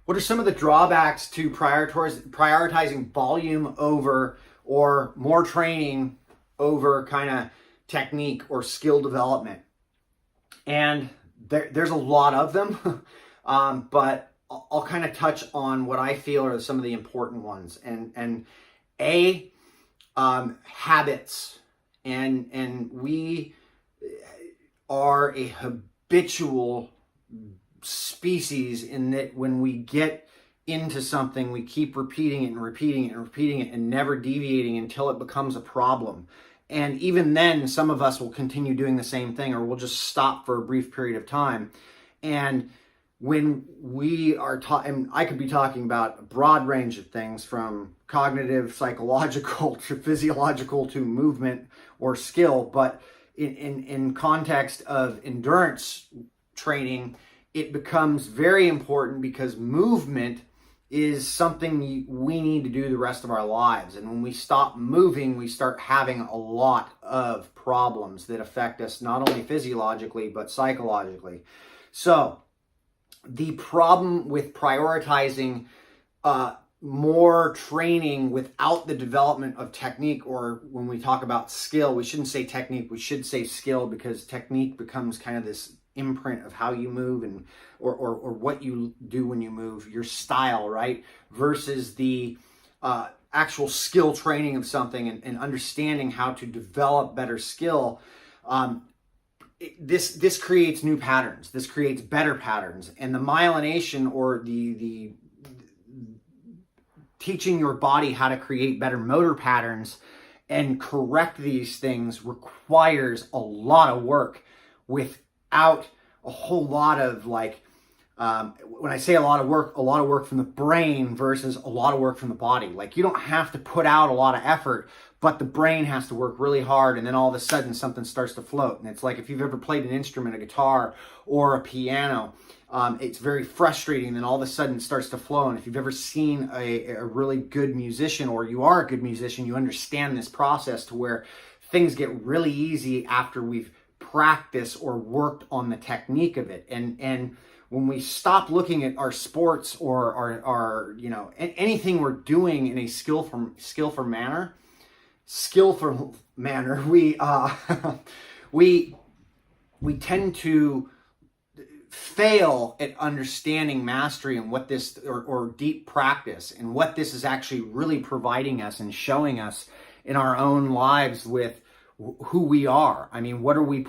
What are some of the drawbacks to prioritizing volume over or more training over kind of technique or skill development? And there's a lot of them, but I'll kind of touch on what I feel are some of the important ones. Habits. And we are a habitual species in that when we get into something, we keep repeating it and repeating it and repeating it and never deviating until it becomes a problem. And even then, some of us will continue doing the same thing, or we'll just stop for a brief period of time. And when we are and I could be talking about a broad range of things from cognitive, psychological to physiological to movement or skill, but in context of endurance training, it becomes very important because movement is something we need to do the rest of our lives. And when we stop moving, we start having a lot of problems that affect us not only physiologically, but psychologically. So the problem with prioritizing more training without the development of technique, or when we talk about skill, we shouldn't say technique, we should say skill, because technique becomes kind of this imprint of how you move and or what you do when you move, your style, right? Versus the actual skill training of something and understanding how to develop better skill. This creates new patterns. This creates better patterns, and the myelination, or the teaching your body how to create better motor patterns and correct these things requires a lot of work without a whole lot of when I say a lot of work from the brain versus a lot of work from the body. Like, you don't have to put out a lot of effort, but the brain has to work really hard, and then all of a sudden something starts to float. And it's like, if you've ever played an instrument, a guitar or a piano, it's very frustrating. Then all of a sudden it starts to flow. And if you've ever seen a really good musician, or you are a good musician, you understand this process to where things get really easy after we've practiced or worked on the technique of it. And when we stop looking at our sports or our anything we're doing in a skillful manner, we tend to fail at understanding mastery and what this or deep practice and what this is actually really providing us and showing us in our own lives with who we are. I mean, what are we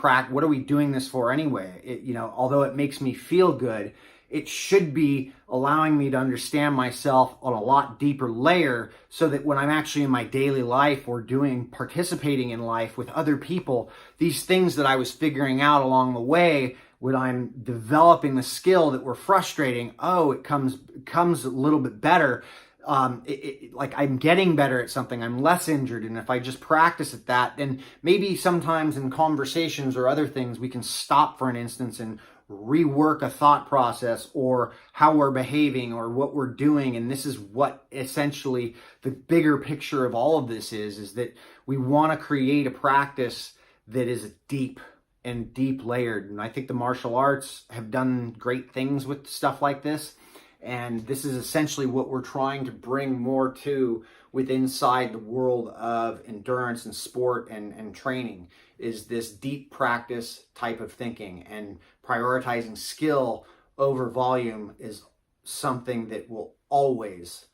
doing this for anyway? Although it makes me feel good, it should be allowing me to understand myself on a lot deeper layer, so that when I'm actually in my daily life or participating in life with other people, these things that I was figuring out along the way, when I'm developing the skill that were frustrating, it comes a little bit better. Like, I'm getting better at something, I'm less injured, and if I just practice at that, then maybe sometimes in conversations or other things, we can stop for an instance and rework a thought process or how we're behaving or what we're doing. And this is what essentially the bigger picture of all of this is that we want to create a practice that is deep layered. And I think the martial arts have done great things with stuff like this. And this is essentially what we're trying to bring more to inside the world of endurance and sport and training, is this deep practice type of thinking. And prioritizing skill over volume is something that will always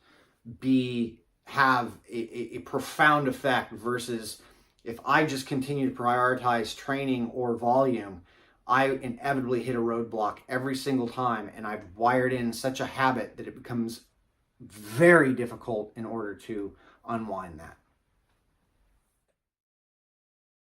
have a profound effect, versus if I just continue to prioritize training or volume, I inevitably hit a roadblock every single time, and I've wired in such a habit that it becomes very difficult in order to unwind that.